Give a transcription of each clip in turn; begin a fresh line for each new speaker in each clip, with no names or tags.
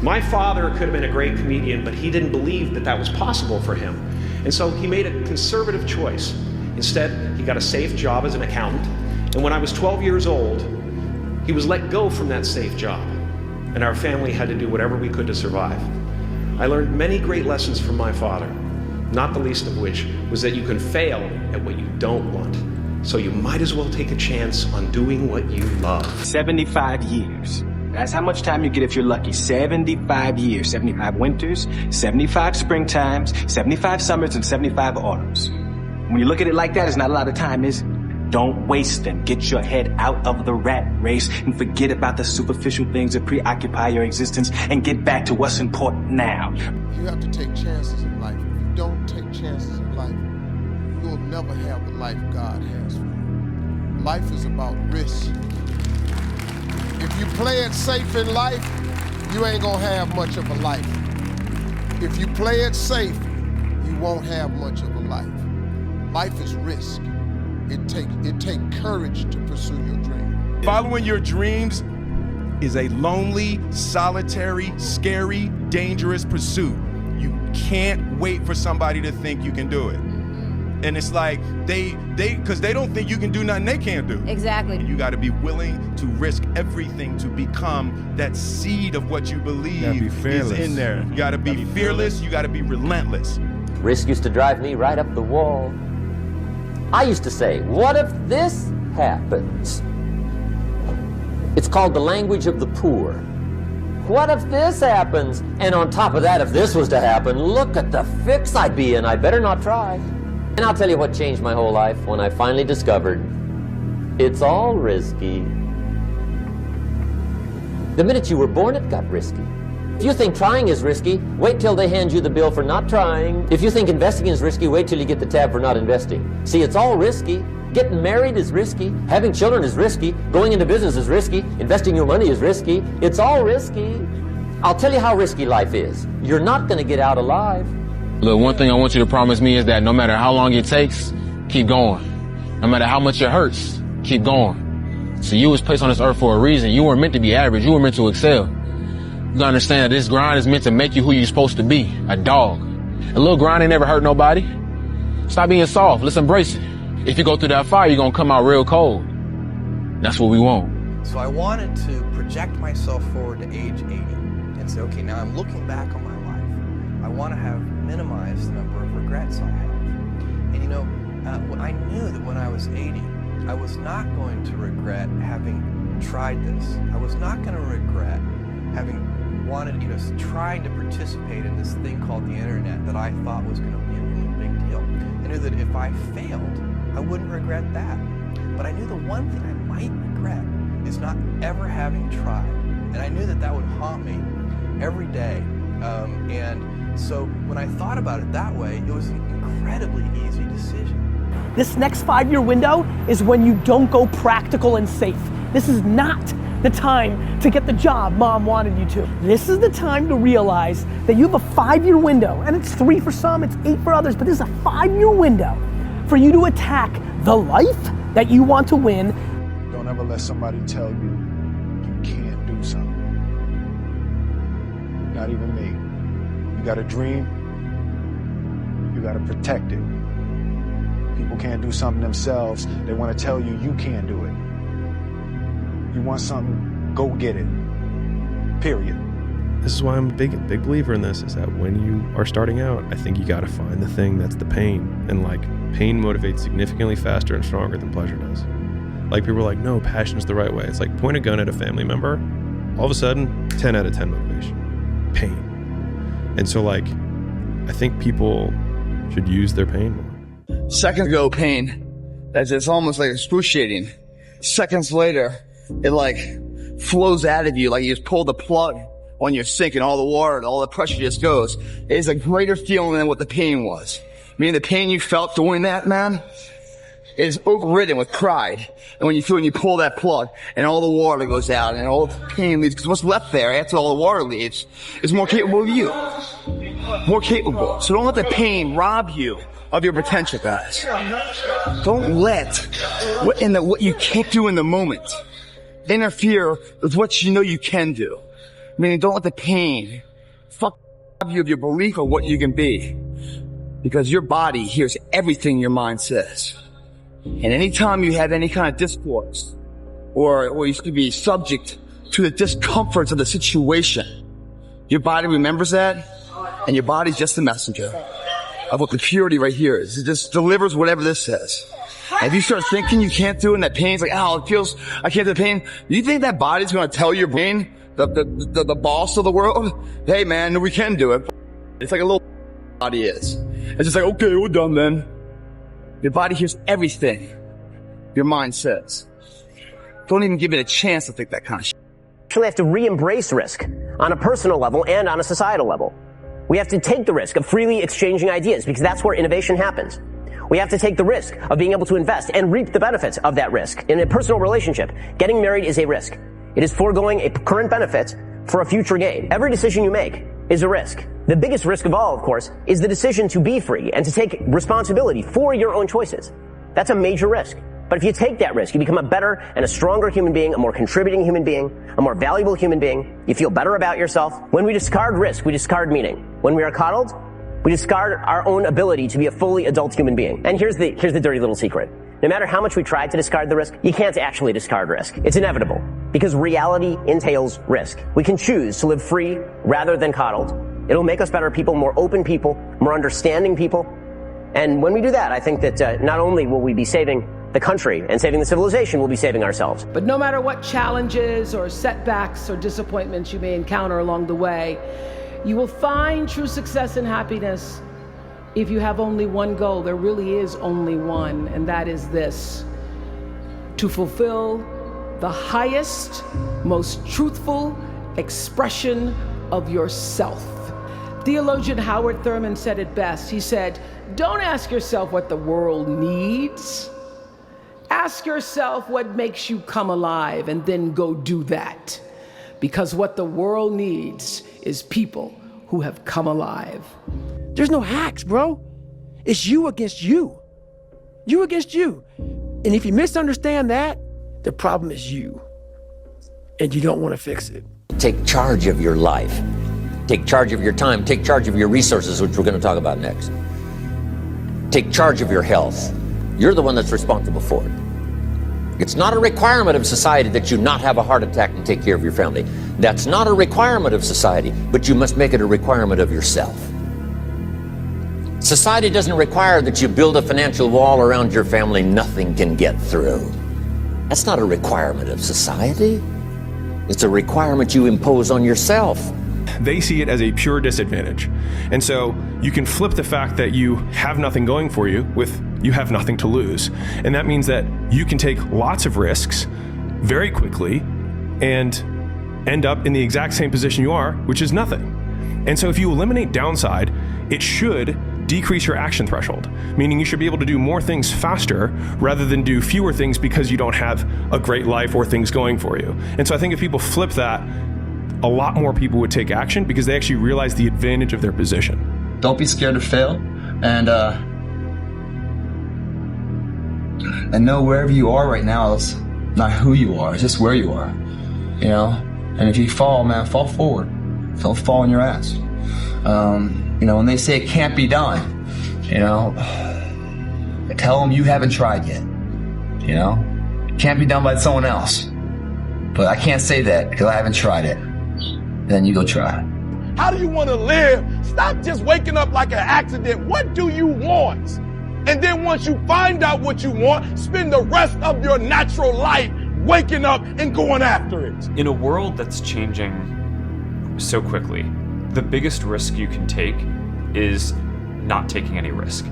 My father could have been a great comedian, but he didn't believe that that was possible for him. And so he made a conservative choice. Instead, he got a safe job as an accountant. And when I was 12 years old, he was let go from that safe job. And our family had to do whatever we could to survive. I learned many great lessons from my father, not the least of which was that you can fail at what you don't want. So you might as well take a chance on doing what you love.
75 years. That's how much time you get if you're lucky. 75 years, 75 winters, 75 springtimes, 75 summers, and 75 autumns. When you look at it like that, it's not a lot of time, is it? Don't waste them. Get your head out of the rat race and forget about the superficial things that preoccupy your existence and get back to what's important now.
You have to take chances in life. If you don't take chances in life, you'll never have the life God has for you. Life is about risk. If you play it safe in life, you ain't gonna have much of a life. If you play it safe, you won't have much of a life. Life is risk. It take courage to pursue your dream.
Following your dreams is a lonely, solitary, scary, dangerous pursuit. You can't wait for somebody to think you can do it. And it's like, because they don't think you can do nothing they can't do.
Exactly.
You gotta be willing to risk everything to become that seed of what you believe is in there. You gotta be fearless, you gotta be relentless.
Risk used to drive me right up the wall. I used to say, what if this happens? It's called the language of the poor. What if this happens? And on top of that, if this was to happen, look at the fix I'd be in. I better not try. And I'll tell you what changed my whole life when I finally discovered it's all risky. The minute you were born, it got risky. If you think trying is risky, wait till they hand you the bill for not trying. If you think investing is risky, wait till you get the tab for not investing. See, it's all risky. Getting married is risky. Having children is risky. Going into business is risky. Investing your money is risky. It's all risky. I'll tell you how risky life is. You're not going to get out alive.
Look, one thing I want you to promise me is that no matter how long it takes, keep going. No matter how much it hurts, keep going. So you was placed on this earth for a reason. You weren't meant to be average. You were meant to excel. You gotta understand that this grind is meant to make you who you're supposed to be, a dog. A little grind ain't never hurt nobody. Stop being soft. Let's embrace it. If you go through that fire, you're gonna come out real cold. That's what we want.
So I wanted to project myself forward to age 80 and say, okay, now I'm looking back on my life. I want to have minimized the number of regrets I have. And you know, I knew that when I was 80, I was not going to regret having tried this. I was not going to regret having wanted, trying to participate in this thing called the internet that I thought was going to be a really big deal. I knew that if I failed, I wouldn't regret that. But I knew the one thing I might regret is not ever having tried. And I knew that that would haunt me every day. And so when I thought about it that way, it was an incredibly easy decision.
This next 5-year window is when you don't go practical and safe. This is not the time to get the job mom wanted you to. This is the time to realize that you have a 5-year window, and it's 3 for some, it's 8 for others, but this is a 5-year window for you to attack the life that you want to win.
Don't ever let somebody tell you you can't do something. Not even me. You got a dream, you got to protect it. People can't do something themselves. They want to tell you you can't do it. You want something, go get it. Period.
This is why I'm a big believer in this, is that when you are starting out, I think you got to find the thing that's the pain. And like, pain motivates significantly faster and stronger than pleasure does. Like, people are like, no, passion's the right way. It's like, point a gun at a family member, all of a sudden, 10 out of 10 motivation. Pain. And so like, I think people should use their pain more.
Seconds ago, pain. It's almost like excruciating. Seconds later, it like flows out of you like you just pull the plug on your sink and all the water, all the pressure just goes. It is a greater feeling than what the pain was. Meaning the pain you felt doing that, man, is overridden with pride. And when you pull that plug and all the water goes out and all the pain leaves, because what's left there after all the water leaves is more capable of you. More capable. So don't let the pain rob you of your potential, guys. Don't let what you can't do in the moment interfere with what you know you can do. Meaning don't let the pain fuck you of your belief of what you can be. Because your body hears everything your mind says. And anytime you have any kind of discourse, or you could be subject to the discomforts of the situation, your body remembers that, and your body's just the messenger of what the purity right here is. It just delivers whatever this says. And if you start thinking you can't do it and that pain's like, ow, it feels, I can't do the pain, do you think that body's gonna tell your brain, the boss of the world, hey man, we can do it? It's like a little body is. It's just like, okay, we're done then. Your body hears everything your mind says. Don't even give it a chance to think that kind of shit.
We actually have to re-embrace risk on a personal level and on a societal level. We have to take the risk of freely exchanging ideas because that's where innovation happens. We have to take the risk of being able to invest and reap the benefits of that risk. In a personal relationship, getting married is a risk. It is foregoing a current benefit for a future gain. Every decision you make is a risk. The biggest risk of all, of course, is the decision to be free and to take responsibility for your own choices. That's a major risk. But if you take that risk, you become a better and a stronger human being, a more contributing human being, a more valuable human being. You feel better about yourself. When we discard risk, we discard meaning. When we are coddled, we discard our own ability to be a fully adult human being. And here's the dirty little secret. No matter how much we try to discard the risk, you can't actually discard risk. It's inevitable because reality entails risk. We can choose to live free rather than coddled. It'll make us better people, more open people, more understanding people. And when we do that, I think that not only will we be saving the country and saving the civilization, we'll be saving ourselves.
But no matter what challenges or setbacks or disappointments you may encounter along the way, you will find true success and happiness if you have only one goal. There really is only one, and that is this: to fulfill the highest, most truthful expression of yourself. Theologian Howard Thurman said it best. He said, "Don't ask yourself what the world needs. Ask yourself what makes you come alive, and then go do that. Because what the world needs is people who have come alive."
There's no hacks, bro. It's you against you. You against you. And if you misunderstand that, the problem is you. And you don't want to fix it.
Take charge of your life. Take charge of your time. Take charge of your resources, which we're going to talk about next. Take charge of your health. You're the one that's responsible for it. It's not a requirement of society that you not have a heart attack and take care of your family. That's not a requirement of society, but you must make it a requirement of yourself. Society doesn't require that you build a financial wall around your family nothing can get through. That's not a requirement of society. It's a requirement you impose on yourself.
They see it as a pure disadvantage. And so you can flip the fact that you have nothing going for you with you have nothing to lose. And that means that you can take lots of risks very quickly and end up in the exact same position you are, which is nothing. And so if you eliminate downside, it should decrease your action threshold, meaning you should be able to do more things faster rather than do fewer things because you don't have a great life or things going for you. And so I think if people flip that, a lot more people would take action because they actually realize the advantage of their position.
Don't be scared to fail, and know wherever you are right now, it's not who you are, it's just where you are, you know? And if you fall, man, fall forward. Don't fall on your ass. You know, when they say it can't be done, you know, tell them you haven't tried yet, you know? It can't be done by someone else. But I can't say that because I haven't tried it. Then you go try.
How do you want to live? Stop just waking up like an accident. What do you want? And then once you find out what you want, spend the rest of your natural life waking up and going after it.
In a world that's changing so quickly, the biggest risk you can take is not taking any risk.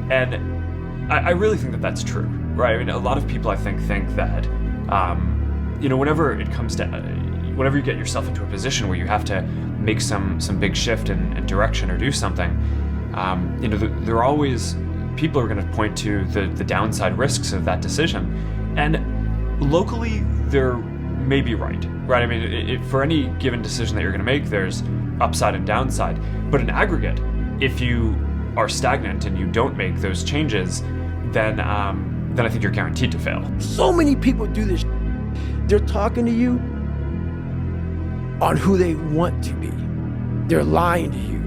And I really think that that's true, right? I mean, a lot of people I think that, you know, whenever it comes to, whenever you get yourself into a position where you have to make some big shift in direction or do something, you know, there are always, people are going to point to the downside risks of that decision. And locally, they're maybe right? I mean, for any given decision that you're going to make, there's upside and downside. But in aggregate, if you are stagnant and you don't make those changes, then I think you're guaranteed to fail.
So many people do this. They're talking to you, on who they want to be. They're lying to you.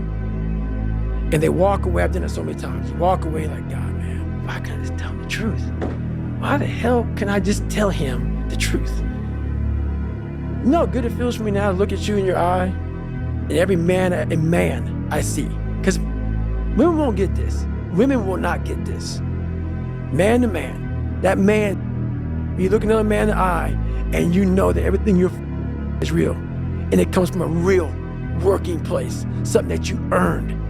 And they walk away. I've done it so many times. You walk away like, God, man, why can't I just tell him the truth? Why the hell can I just tell him the truth? You know how good it feels for me now to look at you in your eye and every man I see. Because women won't get this. Women will not get this. Man to man, that man, you look another man in the eye and you know that everything you're is real. And it comes from a real working place, something that you earned.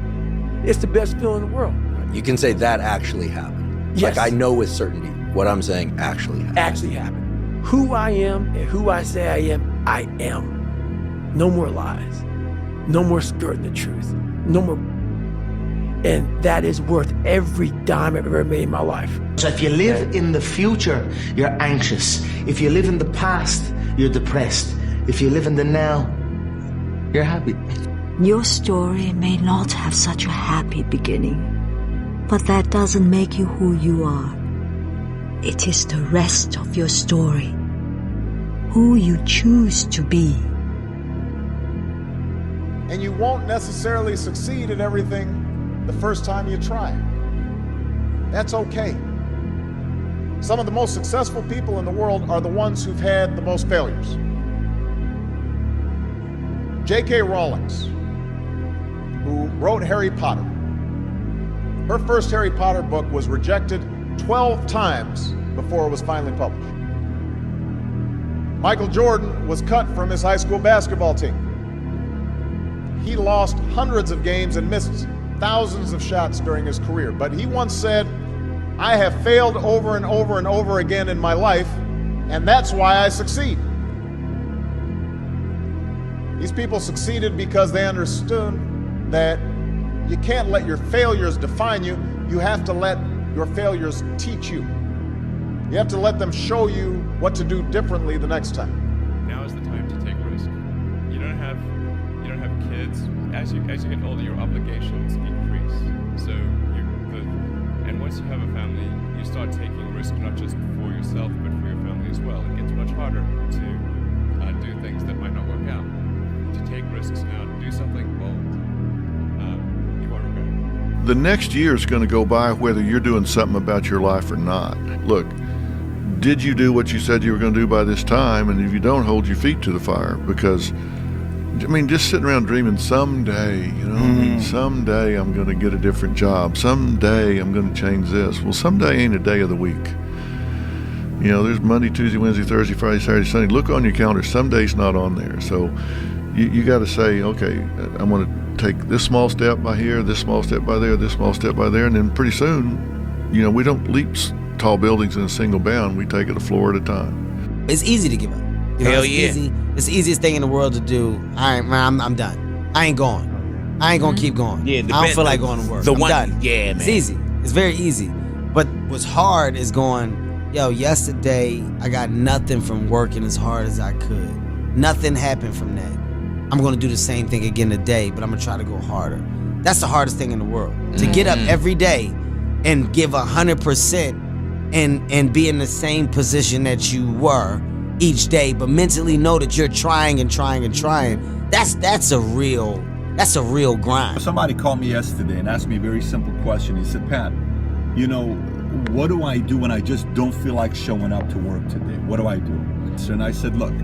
It's the best feeling in the world.
You can say that actually happened.
Yes.
Like I know with certainty what I'm saying actually happened.
Actually happened. Who I am and who I say I am. No more lies. No more skirting the truth. No more. And that is worth every dime I've ever made in my life.
So if you live in the future, you're anxious. If you live in the past, you're depressed. If you live in the now, you're happy.
Your story may not have such a happy beginning, but that doesn't make you who you are. It is the rest of your story, who you choose to be.
And you won't necessarily succeed at everything the first time you try. That's okay. Some of the most successful people in the world are the ones who've had the most failures. J.K. Rowling, who wrote Harry Potter. Her first Harry Potter book was rejected 12 times before it was finally published. Michael Jordan was cut from his high school basketball team. He lost hundreds of games and missed thousands of shots during his career. But he once said, I have failed over and over and over again in my life, and that's why I succeed. These people succeeded because they understood that you can't let your failures define you. You have to let your failures teach you. You have to let them show you what to do differently the next time.
Now is the time to take risk. You don't have kids. As you get older, your obligations increase. So and once you have a family, you start taking risk not just for yourself but for your family as well. It gets much harder to do things that might not work out. To take risks now, to do something bold, you won't regret it.
The next year is going to go by whether you're doing something about your life or not. Look, did you do what you said you were going to do by this time? And if you don't, hold your feet to the fire. Because, I mean, just sitting around dreaming someday, someday I'm going to get a different job. Someday I'm going to change this. Well, someday ain't a day of the week. You know, there's Monday, Tuesday, Wednesday, Thursday, Friday, Saturday, Sunday. Look on your calendar. Some days not on there. So you got to say, okay, I'm going to take this small step by here, this small step by there, this small step by there. And then pretty soon, you know, we don't leap tall buildings in a single bound. We take it a floor at a time.
It's easy to give up. You know,
Hell
it's
yeah.
Easy. It's the easiest thing in the world to do. I'm done. I ain't going. I ain't gonna keep going.
Yeah,
I don't feel like going to work. I'm done.
Yeah, man.
It's easy. It's very easy. But what's hard is going, yo, yesterday I got nothing from working as hard as I could. Nothing happened from that. I'm gonna do the same thing again today, but I'm gonna try to go harder. That's the hardest thing in the world. To get up every day and give 100% and be in the same position that you were each day, but mentally know that you're trying and trying and trying. That's a real grind.
Somebody called me yesterday and asked me a very simple question. He said, Pat, you know, what do I do when I just don't feel like showing up to work today? What do I do? And I said, look,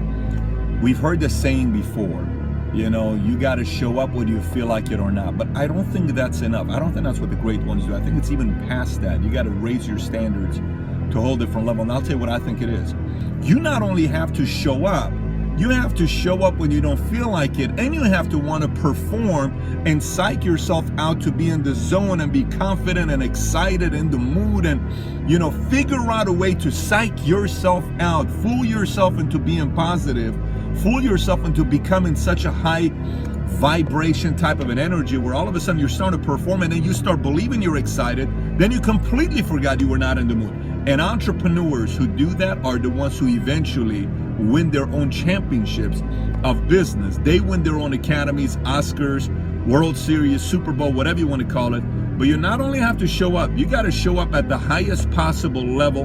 we've heard the saying before, you know, you got to show up whether you feel like it or not. But I don't think that's enough. I don't think that's what the great ones do. I think it's even past that. You got to raise your standards to a whole different level. And I'll tell you what I think it is. You not only have to show up, you have to show up when you don't feel like it, and you have to want to perform and psych yourself out to be in the zone and be confident and excited in the mood and, you know, figure out a way to psych yourself out, fool yourself into being positive, fool yourself into becoming such a high vibration type of an energy where all of a sudden you're starting to perform and then you start believing you're excited, then you completely forgot you were not in the mood. And entrepreneurs who do that are the ones who eventually win their own championships of business. They win their own academies, Oscars, World Series, Super Bowl, whatever you want to call it. But you not only have to show up, you got to show up at the highest possible level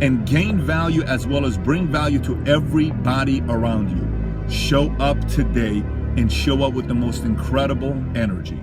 and gain value as well as bring value to everybody around you. Show up today and show up with the most incredible energy.